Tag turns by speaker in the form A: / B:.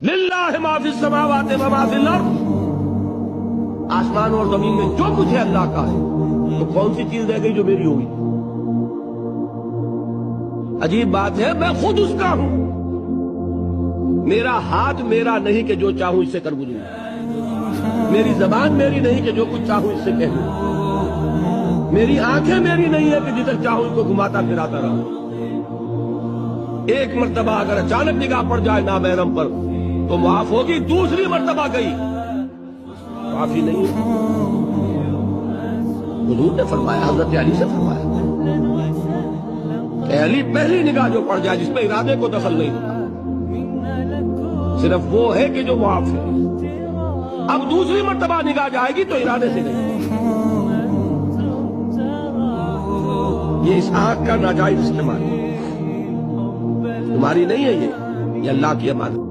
A: للہ ما فی السماوات و ما فی الارض، آسمان اور زمین میں جو کچھ ہے اللہ کا ہے، تو کون سی چیز رہ گئی جو میری ہوگی؟ عجیب بات ہے، میں خود اس کا ہوں، میرا ہاتھ میرا نہیں کہ جو چاہوں اس سے کر گزروں، میری زبان میری نہیں کہ جو کچھ چاہوں اس سے کہہ دوں، میری آنکھیں میری نہیں ہے کہ جدھر چاہوں اس کو گھماتا پھراتا رہوں۔ ایک مرتبہ اگر اچانک نگاہ پڑ جائے نامحرم پر تو معاف ہوگی، دوسری مرتبہ گئی معافی نہیں ہے۔ حضور نے فرمایا، حضرت علی سے فرمایا کہ علی پہلی نگاہ جو پڑ جائے جس میں ارادے کو دخل نہیں ہوتا، صرف وہ ہے کہ جو معاف ہے۔ اب دوسری مرتبہ نگاہ جائے گی تو ارادے سے نہیں، یہ اس آنکھ کا ناجائز استعمال تمہاری نہیں ہے، یہ اللہ کی امانت۔